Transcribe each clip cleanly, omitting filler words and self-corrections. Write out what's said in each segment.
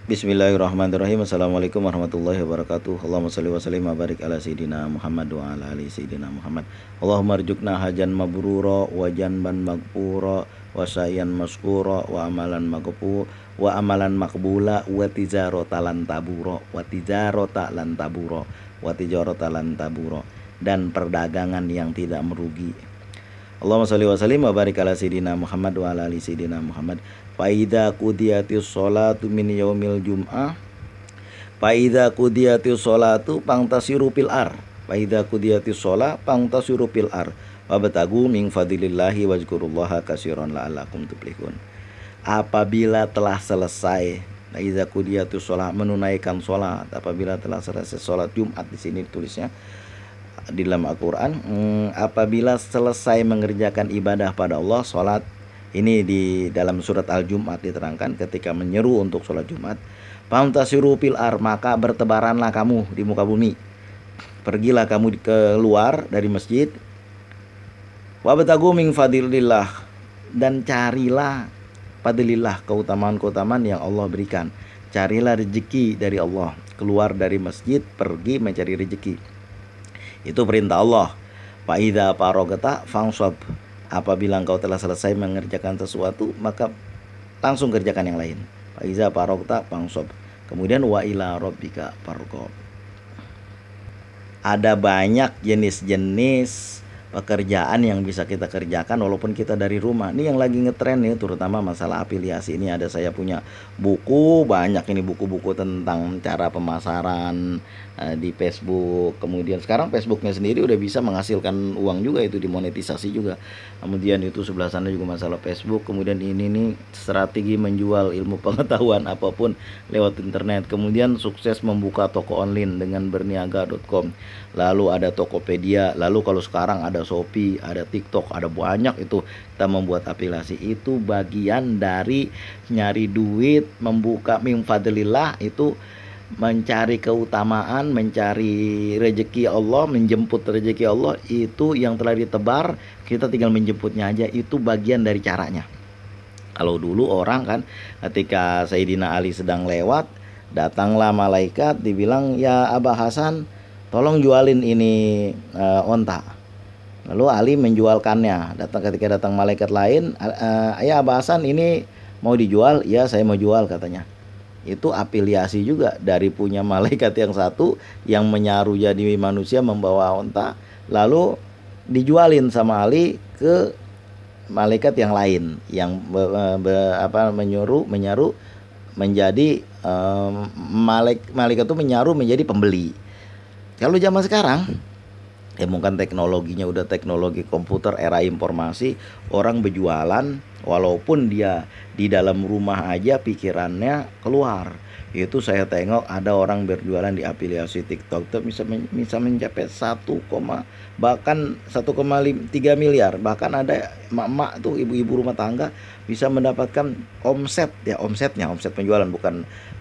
Bismillahirrahmanirrahim. Assalamualaikum warahmatullahi wabarakatuh. Allahumma salli wa sallim wa barik ala sayyidina Muhammad wa ala ali sayyidina Muhammad. Allahumma arjukna hajan mabrura wa janban magpura wa sayan maskura wa amalan magpu wa amalan makbula wa tijarata lan tabura wa tijarata lan tabura wa tijarata lan tabura, dan perdagangan yang tidak merugi. Allahumma sholli wa sallim wa barik ala sayyidina Muhammad wa ala ali sayyidina Muhammad. Fa idza qudiyatis sholatu min yaumil jum'ah, fa idza qudiyatis sholatu pangtasiru fil ar, fa idza qudiyatis sholat pangtasiru fil ar wabtagu min fadlillahi wazkurullaha katsiran la'allakum tuflihun. Apabila telah selesai, fa idza qudiyatis sholat, menunaikan sholat, apabila telah selesai sholat Jumat, di sini tulisnya di dalam Al-Quran, apabila selesai mengerjakan ibadah pada Allah, sholat. Ini di dalam surat Al-Jum'at diterangkan ketika menyeru untuk sholat Jumat, famtasiru fil ar, maka bertebaranlah kamu di muka bumi, pergilah kamu keluar dari masjid, wabtagu min fadlillah, dan carilah fadlillah, keutamaan-keutamaan yang Allah berikan. Carilah rezeki dari Allah, keluar dari masjid, pergi mencari rezeki. Itu perintah Allah. Fa idza faragta fansab, apabila engkau telah selesai mengerjakan sesuatu, maka langsung kerjakan yang lain. Fa idza faragta fansab. Kemudian wa ila rabbika farghab. Ada banyak jenis-jenis pekerjaan yang bisa kita kerjakan walaupun kita dari rumah. Ini yang lagi ngetren nih, terutama masalah afiliasi. Ini ada, saya punya buku banyak, ini buku-buku tentang cara pemasaran di Facebook. Kemudian sekarang Facebooknya sendiri udah bisa menghasilkan uang juga, itu dimonetisasi juga. Kemudian itu sebelah sana juga masalah Facebook. Kemudian ini nih strategi menjual ilmu pengetahuan apapun lewat internet. Kemudian sukses membuka toko online dengan berniaga.com. Lalu ada Tokopedia. Lalu kalau sekarang ada Shopee, ada TikTok, ada banyak itu. Kita membuat aplikasi, itu bagian dari nyari duit, membuka min fadlillah, itu mencari keutamaan, mencari rezeki Allah, menjemput rezeki Allah. Itu yang telah ditebar, kita tinggal menjemputnya aja. Itu bagian dari caranya. Kalau dulu orang kan, ketika Sayyidina Ali sedang lewat, datanglah malaikat, dibilang, ya Abah Hasan, tolong jualin ini onta. Lalu Ali menjualkannya. Ketika datang malaikat lain, ya Abah Hasan, ini mau dijual? Ya, saya mau jual, katanya. Itu afiliasi juga dari punya malaikat yang satu yang menyaru jadi manusia membawa onta, lalu dijualin sama Ali ke malaikat yang lain yang menyaru menjadi malaikat itu menyaru menjadi pembeli. Kalau zaman sekarang, ya mungkin teknologinya udah teknologi komputer, era informasi, orang berjualan walaupun dia di dalam rumah aja pikirannya keluar. Itu saya tengok ada orang berjualan di afiliasi TikTok itu bisa mencapai 1,3 miliar. Bahkan ada emak-emak tuh, ibu-ibu rumah tangga, bisa mendapatkan omset penjualan,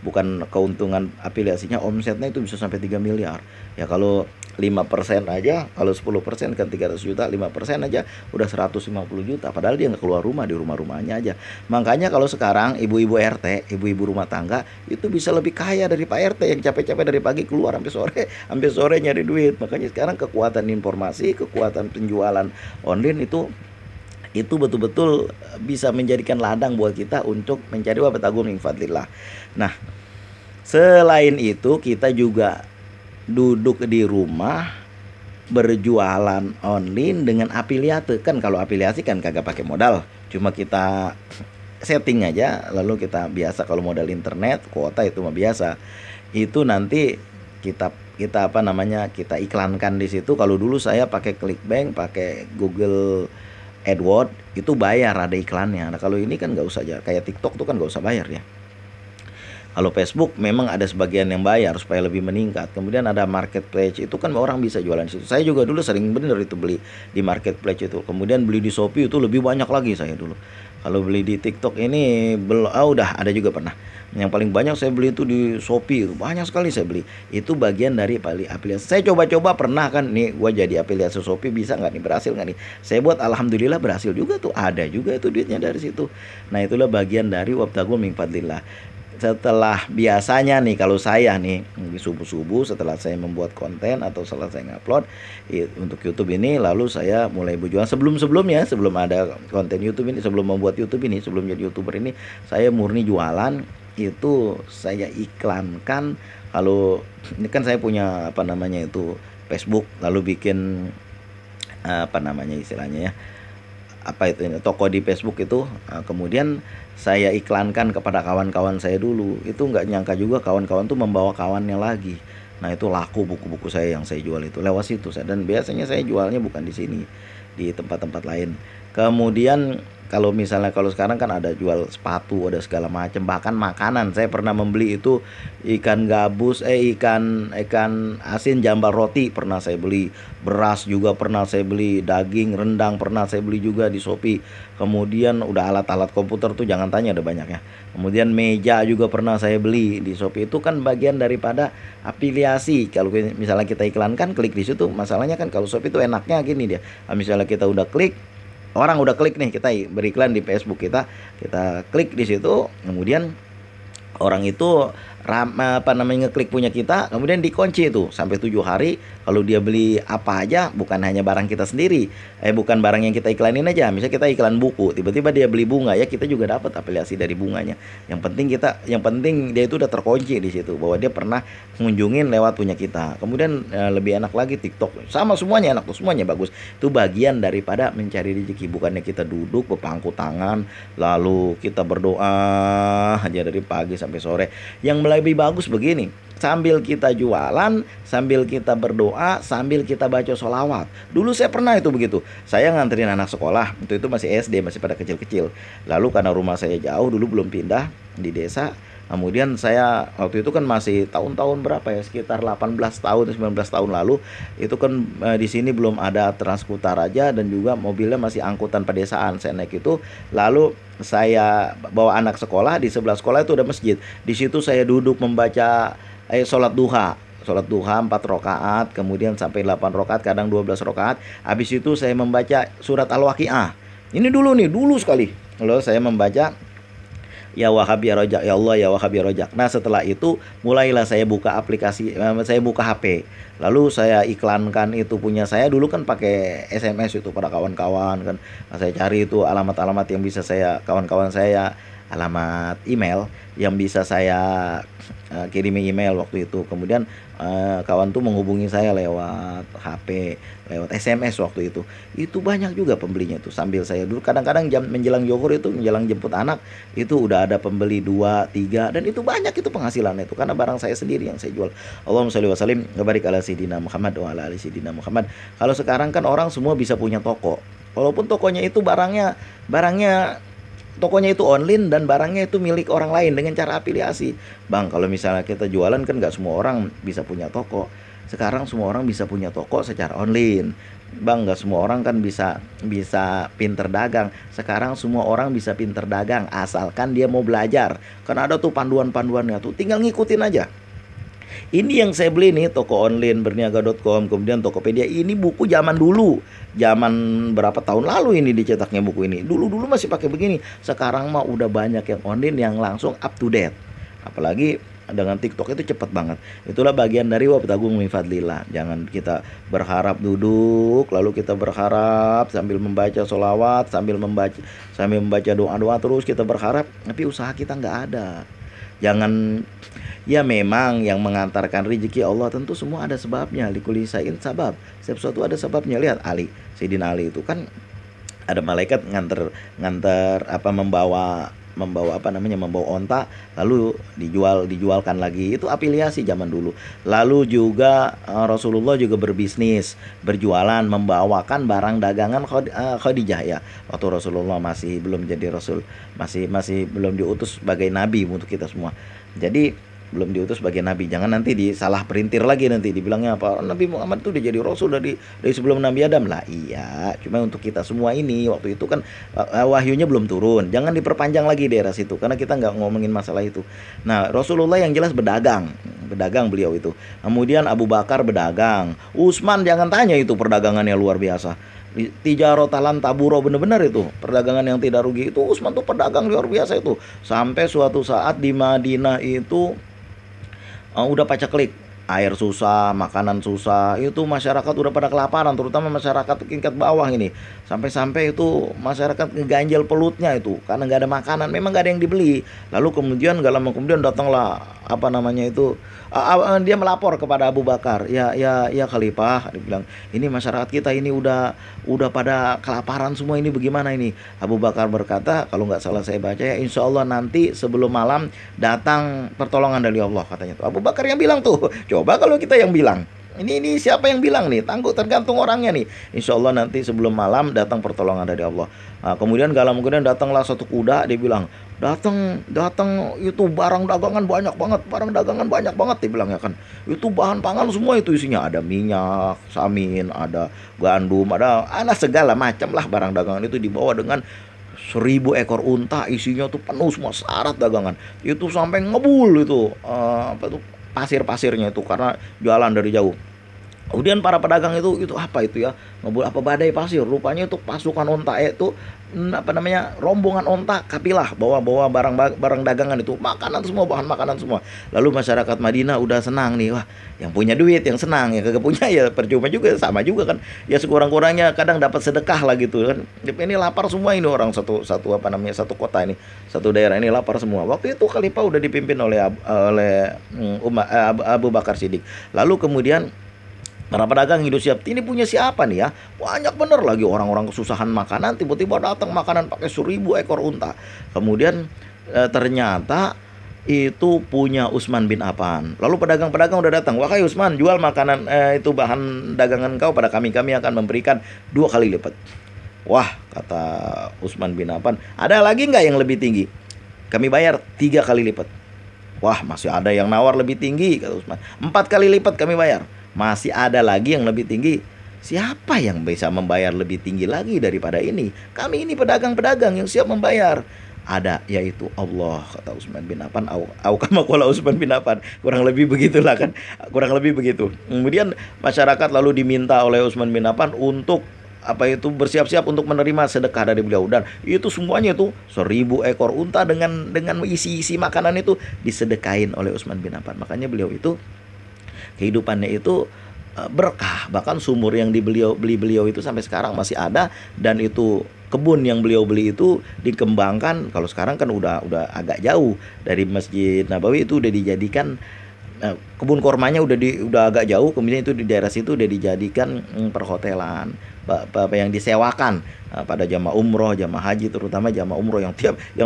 bukan keuntungan afiliasinya, omsetnya itu bisa sampai 3 miliar. Ya kalau 5% aja, kalau 10% kan 300 juta, 5% aja udah 150 juta, padahal dia nggak keluar rumah, di rumahnya aja. Makanya kalau sekarang ibu-ibu RT, ibu-ibu rumah tangga itu bisa lebih kaya dari Pak RT yang capek-capek dari pagi keluar sampai sore nyari duit. Makanya sekarang kekuatan informasi, kekuatan penjualan online itu betul-betul bisa menjadikan ladang buat kita untuk mencari wabtagu min fadlillah. Nah, selain itu kita juga duduk di rumah berjualan online dengan afiliate. Kan kalau afiliasi kan kagak pakai modal, cuma kita setting aja, lalu kita biasa kalau modal internet kuota itu mah biasa. Itu nanti kita kita iklankan di situ. Kalau dulu saya pakai Clickbank, pakai Google AdWords, itu bayar, ada iklannya. Nah kalau ini kan nggak usah aja, kayak TikTok tuh kan nggak usah bayar ya. Kalau Facebook memang ada sebagian yang bayar supaya lebih meningkat. Kemudian ada marketplace, itu kan orang bisa jualan di situ. Saya juga dulu sering bener itu beli di marketplace itu. Kemudian beli di Shopee itu lebih banyak lagi saya dulu. Kalau beli di TikTok ini udah ada juga pernah. Yang paling banyak saya beli itu di Shopee, itu banyak sekali saya beli. Itu bagian dari afiliasi. Saya coba-coba pernah kan, nih gua jadi afiliasi Shopee, bisa nggak nih, berhasil nggak nih? Saya buat, alhamdulillah berhasil juga tuh, ada juga itu duitnya dari situ. Nah itulah bagian dari wabtagu min fadlillah. setelah biasanya nih kalau saya nih di subuh-subuh setelah saya membuat konten atau setelah saya ngupload untuk YouTube ini, lalu saya mulai berjualan. Sebelum-sebelumnya, sebelum ada konten YouTube ini, sebelum membuat YouTube ini, sebelum jadi YouTuber ini, saya murni jualan. Itu saya iklankan. Kalau ini kan saya punya apa namanya itu Facebook, lalu bikin apa namanya istilahnya ya, apa itu toko di Facebook itu. Kemudian saya iklankan kepada kawan-kawan saya dulu. Itu nggak nyangka juga kawan-kawan tuh membawa kawannya lagi. Nah itu laku buku-buku saya yang saya jual itu lewat situ. Dan biasanya saya jualnya bukan di sini, di tempat-tempat lain. Kemudian kalau sekarang kan ada jual sepatu, ada segala macam, bahkan makanan. Saya pernah membeli itu ikan gabus, ikan asin jambal roti pernah saya beli, beras juga pernah saya beli, daging rendang pernah saya beli juga di Shopee. Kemudian udah alat-alat komputer tuh jangan tanya, ada banyak ya. Kemudian meja juga pernah saya beli di Shopee. Itu kan bagian daripada afiliasi. Kalau misalnya kita iklankan, klik di situ. Masalahnya kan kalau Shopee itu enaknya gini dia. Misalnya kita udah klik, orang udah klik nih, kita beriklan di Facebook kita klik di situ, kemudian orang itu ngeklik punya kita, kemudian dikunci itu sampai 7 hari. Kalau dia beli apa aja, bukan hanya barang kita sendiri, bukan barang yang kita iklanin aja. Misalnya kita iklan buku, tiba-tiba dia beli bunga, ya kita juga dapat afiliasi dari bunganya. Yang penting dia itu udah terkunci di situ bahwa dia pernah mengunjungin lewat punya kita. Kemudian lebih enak lagi TikTok, sama semuanya enak tuh, semuanya bagus. Itu bagian daripada mencari rezeki, bukannya kita duduk berpangku tangan lalu kita berdoa aja dari pagi sampai sore. Yang lebih bagus begini, sambil kita jualan, sambil kita berdoa, sambil kita baca sholawat. Dulu saya pernah itu begitu. Saya nganterin anak sekolah, itu masih SD, masih pada kecil-kecil. Lalu karena rumah saya jauh, dulu belum pindah di desa. Kemudian saya waktu itu kan masih tahun-tahun berapa ya, sekitar 18 tahun 19 tahun lalu. Itu kan di sini belum ada Transkuta Raja, dan juga mobilnya masih angkutan pedesaan. Saya naik itu, lalu saya bawa anak sekolah. Di sebelah sekolah itu ada masjid. Di situ saya duduk membaca sholat duha 4 rakaat, kemudian sampai 8 rakaat, kadang 12 rakaat. Habis itu saya membaca surat Al-Waqiah. Ini dulu sekali. Lalu saya membaca Ya Wahhab ya Rojak, ya Allah ya Wahhab ya Rojak. Nah setelah itu mulailah saya buka aplikasi, saya buka HP. Lalu saya iklankan itu punya saya. Dulu kan pakai SMS itu pada kawan-kawan kan. Nah, saya cari itu alamat-alamat yang bisa kawan-kawan saya, alamat email yang bisa saya kirimi email waktu itu. Kemudian kawan tuh menghubungi saya lewat HP, lewat SMS waktu itu. Itu banyak juga pembelinya tuh. Sambil saya dulu kadang-kadang menjelang Johor itu, menjelang jemput anak, itu udah ada pembeli 2, 3, dan itu banyak itu penghasilannya itu karena barang saya sendiri yang saya jual. Allahumma sholli wa sallim wa barik ala sayyidina Muhammad wa ala ali sayyidina Muhammad. Kalau sekarang kan orang semua bisa punya toko. Walaupun tokonya itu tokonya itu online dan barangnya itu milik orang lain dengan cara afiliasi. Bang, kalau misalnya kita jualan kan nggak semua orang bisa punya toko. Sekarang semua orang bisa punya toko secara online. Bang, nggak semua orang kan bisa pinter dagang. Sekarang semua orang bisa pinter dagang asalkan dia mau belajar. Kan ada tuh panduan-panduannya tuh, tinggal ngikutin aja. Ini yang saya beli nih, toko online berniaga.com, kemudian Tokopedia. Ini buku zaman dulu, zaman berapa tahun lalu ini dicetaknya buku ini. Dulu masih pakai begini. Sekarang mah udah banyak yang online yang langsung up to date. Apalagi dengan TikTok itu cepat banget. Itulah bagian dari wabtagu min fadlillah. Jangan kita berharap duduk lalu kita berharap sambil membaca sholawat, sambil membaca doa-doa terus kita berharap, tapi usaha kita nggak ada. Jangan. Ya memang yang mengantarkan rezeki Allah tentu semua ada sebabnya. Likulli syai'in sabab. Setiap sesuatu ada sebabnya. Lihat Sayyidina Ali itu kan ada malaikat nganter membawa onta, lalu dijualkan lagi. Itu afiliasi zaman dulu. Lalu juga Rasulullah juga berbisnis, berjualan, membawakan barang dagangan Khadijah ya. Waktu Rasulullah masih belum jadi rasul, masih belum diutus sebagai nabi untuk kita semua. Jadi belum diutus sebagai nabi. Jangan nanti disalah perintir lagi, nanti dibilangnya apa, Nabi Muhammad itu udah jadi rasul dari sebelum Nabi Adam. Lah iya, cuma untuk kita semua ini waktu itu kan wahyunya belum turun. Jangan diperpanjang lagi daerah situ karena kita nggak ngomongin masalah itu. Nah, Rasulullah yang jelas berdagang beliau itu. Kemudian Abu Bakar berdagang, Utsman jangan tanya, itu perdagangannya luar biasa. Tijarotalan taburo, bener-bener itu perdagangan yang tidak rugi. Itu Utsman tuh pedagang luar biasa itu. Sampai suatu saat di Madinah itu udah paceklik, air susah, makanan susah, itu masyarakat udah pada kelaparan, terutama masyarakat tingkat bawah ini. Sampai-sampai itu masyarakat ngeganjel pelutnya itu karena nggak ada makanan, memang nggak ada yang dibeli. Lalu kemudian gak lama kemudian datanglah apa namanya itu, dia melapor kepada Abu Bakar. Ya Khalifah, dia bilang, ini masyarakat kita ini udah pada kelaparan semua, ini bagaimana ini? Abu Bakar berkata, kalau nggak salah saya baca ya, insya Allah nanti sebelum malam datang pertolongan dari Allah, katanya tuh. Abu Bakar yang bilang tuh. Coba kalau kita yang bilang. Ini siapa yang bilang nih? Tergantung orangnya nih. Insya Allah nanti sebelum malam datang pertolongan dari Allah. Nah, kemudian gak lama kemudian datanglah satu kuda. Dia bilang, datang itu barang dagangan banyak banget, dia bilang ya kan. Itu bahan pangan semua itu isinya, ada minyak, samin, ada gandum, ada segala macam lah barang dagangan itu dibawa dengan 1.000 ekor unta, isinya tuh penuh semua syarat dagangan. Itu sampai ngebul itu apa tuh pasir-pasirnya itu karena jalan dari jauh. Kemudian para pedagang itu apa itu ya, ngebul apa, badai pasir, rupanya itu pasukan onta itu, apa namanya, rombongan onta kapilah bawa barang dagangan itu, makanan semua, bahan makanan semua. Lalu masyarakat Madinah udah senang nih, wah yang punya duit yang senang, yang kagak punya ya percuma juga, sama juga kan ya, sekurang-kurangnya kadang dapat sedekah lah gitu kan. Ini lapar semua ini orang satu apa namanya, satu kota ini, satu daerah ini lapar semua. Waktu itu Khalifah udah dipimpin oleh Abu Bakar Siddiq. Lalu kemudian para pedagang hidup siap. Ini punya siapa nih ya? Banyak bener lagi orang-orang kesusahan makanan. Tiba-tiba datang makanan pakai 1.000 ekor unta. Kemudian ternyata itu punya Utsman bin Affan. Lalu pedagang-pedagang udah datang. Wahai Utsman, jual makanan itu bahan dagangan kau pada kami. Kami akan memberikan 2 kali lipat. Wah, kata Utsman bin Affan, ada lagi nggak yang lebih tinggi? Kami bayar 3 kali lipat. Wah, masih ada yang nawar lebih tinggi, kata Utsman. 4 kali lipat kami bayar. Masih ada lagi yang lebih tinggi. Siapa yang bisa membayar lebih tinggi lagi daripada ini? Kami ini pedagang-pedagang yang siap membayar. Ada, yaitu Allah, kata Utsman bin Affan. Au kama qala Utsman bin Affan. Kurang lebih begitulah kan. Kurang lebih begitu. Kemudian masyarakat lalu diminta oleh Utsman bin Affan untuk apa itu, bersiap-siap untuk menerima sedekah dari beliau, dan itu semuanya itu 1.000 ekor unta dengan isi makanan itu disedekain oleh Utsman bin Affan. Makanya beliau itu kehidupannya itu berkah, bahkan sumur yang beli beliau itu sampai sekarang masih ada, dan itu kebun yang beliau beli itu dikembangkan. Kalau sekarang kan udah agak jauh dari Masjid Nabawi, itu udah dijadikan kebun kormanya udah agak jauh. Kemudian itu di daerah situ udah dijadikan perhotelan, apa yang disewakan pada jamaah umroh, jamaah haji, terutama jamaah umroh yang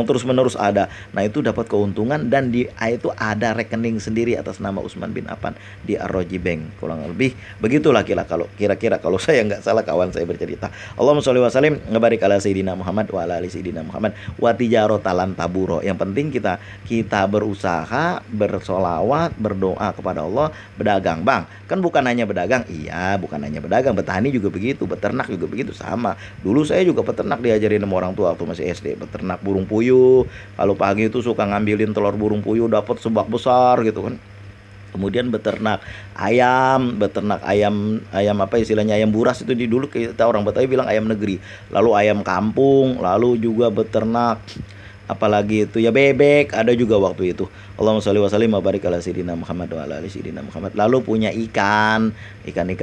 terus menerus ada. Nah itu dapat keuntungan, dan itu ada rekening sendiri atas nama Utsman bin Affan di Ar-Raji Bank. Kurang lebih begitulah kira-kira kalau saya nggak salah kawan saya bercerita. Allahumma sholli wa sallim ngabarik ala sayyidina Muhammad wa ala ali sayyidina Muhammad wa tijarotalan taburo. Yang penting kita berusaha, bersolawat, berdoa kepada Allah, berdagang. Bang, kan bukan hanya berdagang. Iya, bukan hanya berdagang, bertani juga begitu, beternak juga begitu, sama. Dulu saya juga peternak, diajarin sama orang tua waktu masih SD, peternak burung puyuh. Kalau pagi itu suka ngambilin telur burung puyuh, dapat sebak besar gitu kan. Kemudian beternak ayam apa istilahnya, ayam buras itu dulu kita orang Betawi bilang ayam negeri. Lalu ayam kampung, lalu juga beternak apalagi itu ya, bebek ada juga waktu itu. Allahumma sholli wa sallim wa barik ala sayyidina Muhammad wa ala ali sayyidina Muhammad. Lalu punya ikan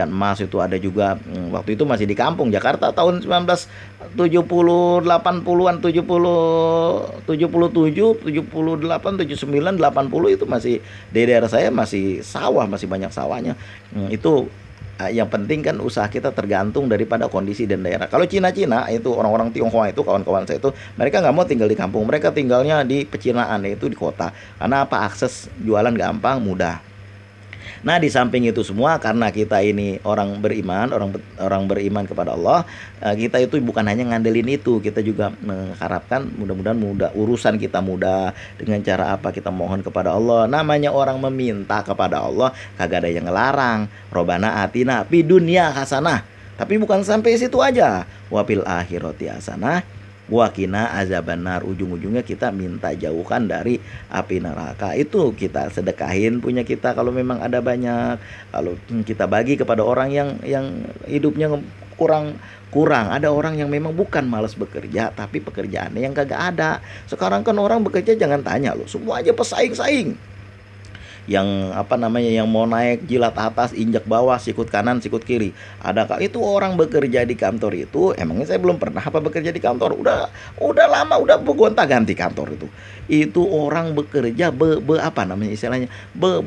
emas itu ada juga. Waktu itu masih di kampung Jakarta tahun 1970 80-an, 77, 78, 79, 80 itu masih di daerah saya masih sawah, masih banyak sawahnya. Itu yang penting kan usaha kita tergantung daripada kondisi dan daerah. Kalau Cina itu orang-orang Tionghoa itu, kawan-kawan saya itu, mereka nggak mau tinggal di kampung, mereka tinggalnya di pecinaan, yaitu di kota. Karena apa? Akses jualan gampang, mudah. Nah di samping itu semua, karena kita ini orang beriman kepada Allah, kita itu bukan hanya ngandelin itu, kita juga mengharapkan mudah-mudahan urusan kita mudah. Dengan cara apa? Kita mohon kepada Allah. Namanya orang meminta kepada Allah, kagak ada yang ngelarang. Robbana atina fid dunya hasanah. Tapi bukan sampai situ aja, wa fil akhirati hasanah wakina azabannar. Ujung-ujungnya kita minta jauhkan dari api neraka. Itu kita sedekahin punya kita kalau memang ada banyak. Kalau kita bagi kepada orang yang hidupnya kurang kurang. Ada orang yang memang bukan malas bekerja, tapi pekerjaannya yang kagak ada. Sekarang kan orang bekerja jangan tanya loh, semua aja pesaing-saing. Yang apa namanya, yang mau naik jilat atas injak bawah, sikut kanan sikut kiri. Adakah itu orang bekerja di kantor itu? Emangnya saya belum pernah apa bekerja di kantor? Udah lama, udah gonta-ganti kantor itu orang bekerja apa namanya istilahnya,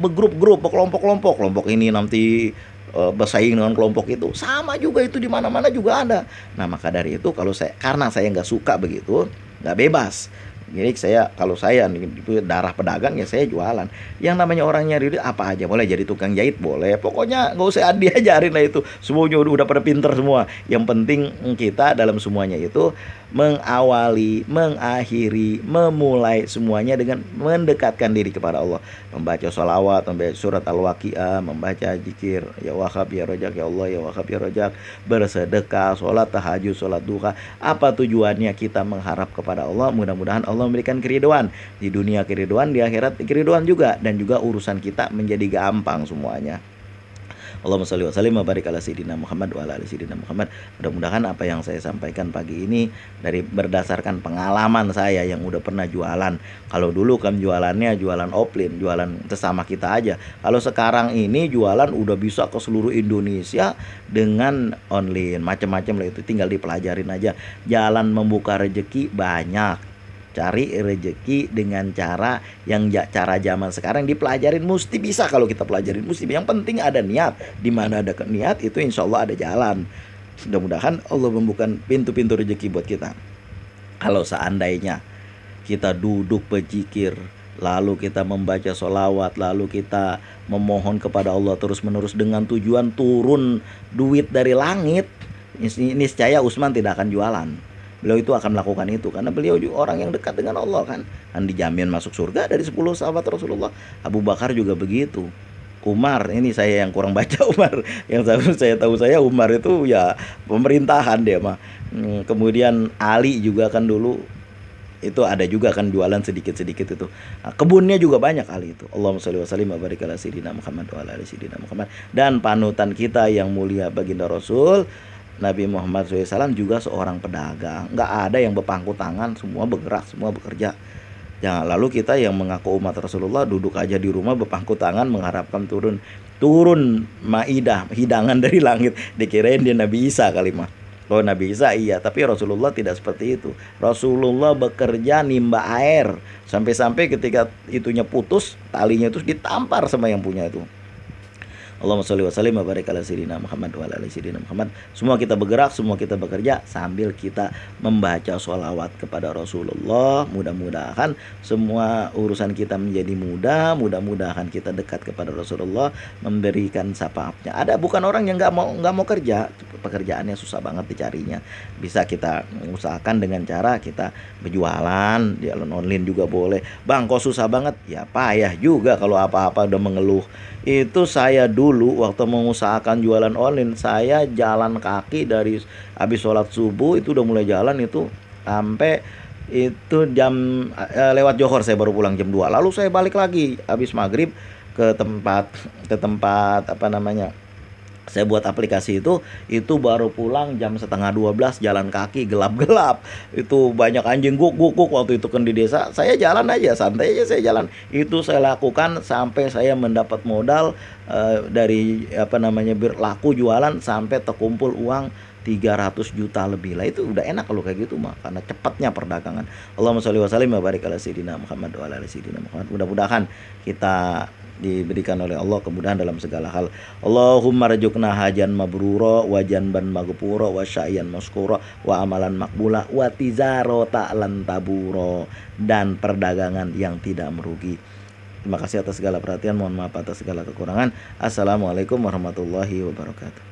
begrup-grup, berkelompok-kelompok. Kelompok ini nanti bersaing dengan kelompok itu, sama juga itu di mana-mana juga ada. Nah maka dari itu, karena saya nggak suka begitu, nggak bebas. Jadi kalau saya nih itu darah pedagang, ya saya jualan. Yang namanya orang nyari duit apa aja boleh, jadi tukang jahit boleh. Pokoknya nggak usah diajarin lah itu. Semuanya udah pada pinter semua. Yang penting kita dalam semuanya itu mengawali, mengakhiri, memulai semuanya dengan mendekatkan diri kepada Allah. Membaca sholawat, membaca surat Al-Waqiah, membaca zikir ya Wahhab ya Rojak ya Allah ya Wahhab ya Rojak, bersedekah, sholat tahajud, sholat duha. Apa tujuannya? Kita mengharap kepada Allah, mudah-mudahan Allah memberikan keridhaan di dunia, keridhaan di akhirat, keridhaan juga, dan juga urusan kita menjadi gampang semuanya. Allahumma sholli wa sallim wa barik ala sayyidina Muhammad wa ala ali sayyidina Muhammad. Mudah-mudahan apa yang saya sampaikan pagi ini berdasarkan pengalaman saya yang udah pernah jualan. Kalau dulu kan jualannya jualan offline, jualan sesama kita aja. Kalau sekarang ini jualan udah bisa ke seluruh Indonesia dengan online, macam-macam lah itu, tinggal dipelajarin aja. Jalan membuka rezeki banyak. Cari rezeki dengan cara yang cara zaman sekarang dipelajarin, mesti bisa. Kalau kita pelajarin mesti, yang penting ada niat. Di mana ada niat itu insya Allah ada jalan. Mudah-mudahan Allah membuka pintu-pintu rezeki buat kita. Kalau seandainya kita duduk berzikir, lalu kita membaca sholawat, lalu kita memohon kepada Allah terus-menerus dengan tujuan turun duit dari langit, niscaya Utsman tidak akan jualan. Beliau itu akan melakukan itu karena beliau juga orang yang dekat dengan Allah, kan dijamin masuk surga dari 10 sahabat Rasulullah. Abu Bakar juga begitu. Umar, ini saya yang kurang baca Umar. Yang saya tahu Umar itu ya pemerintahan dia mah. Kemudian Ali juga kan dulu itu ada juga kan jualan sedikit-sedikit itu. Nah, kebunnya juga banyak Ali itu. Allahumma sholli wa sallim wa barik ala sayyidina Muhammad wa ala ali sayyidina Muhammad. Dan panutan kita yang mulia baginda Rasul Nabi Muhammad SAW juga seorang pedagang. Nggak ada yang berpangku tangan, semua bergerak, semua bekerja. Jangan lalu kita yang mengaku umat Rasulullah duduk aja di rumah berpangku tangan mengharapkan turun maidah, hidangan dari langit. Dikirain dia Nabi Isa kali mah. Kalau Nabi Isa iya, tapi Rasulullah tidak seperti itu. Rasulullah bekerja nimba air, sampai-sampai ketika itunya putus, talinya itu ditampar sama yang punya itu. Allahumma sholli wa sallim wa barik ala sayyidina Muhammad wa ala ali sayyidina Muhammad. Semua kita bergerak, semua kita bekerja sambil kita membaca sholawat kepada Rasulullah. Mudah-mudahan semua urusan kita menjadi mudah. Mudah-mudahan kita dekat kepada Rasulullah, memberikan syafaatnya. Ada bukan orang yang nggak mau kerja, pekerjaannya susah banget dicarinya. Bisa kita usahakan dengan cara kita berjualan, jualan online juga boleh. Bang, kok susah banget? Ya payah juga kalau apa-apa udah mengeluh. Itu saya dulu waktu mengusahakan jualan online, saya jalan kaki dari habis sholat subuh itu udah mulai jalan itu sampai itu lewat Johor saya baru pulang jam 2. Lalu saya balik lagi habis maghrib ke tempat apa namanya, saya buat aplikasi itu baru pulang jam 11:30 jalan kaki, gelap-gelap. Itu banyak anjing guk waktu itu kan di desa. Saya jalan aja, santai aja saya jalan. Itu saya lakukan sampai saya mendapat modal dari apa namanya berlaku jualan sampai terkumpul uang 300 juta lebih lah. Itu udah enak kalau kayak gitu mah, karena cepatnya perdagangan. Allahumma sholli wa sallim wa barik ala sayyidina Muhammad wa ala ali sayyidina Muhammad. Mudah-mudahan kita diberikan oleh Allah kemudahan dalam segala hal. Allahumma rzuqna hajan mabrura wa janban maghfura wa sya'yan maskura wa amalan makbula wa tizarata lan tabura, dan perdagangan yang tidak merugi. Terima kasih atas segala perhatian, mohon maaf atas segala kekurangan. Assalamualaikum warahmatullahi wabarakatuh.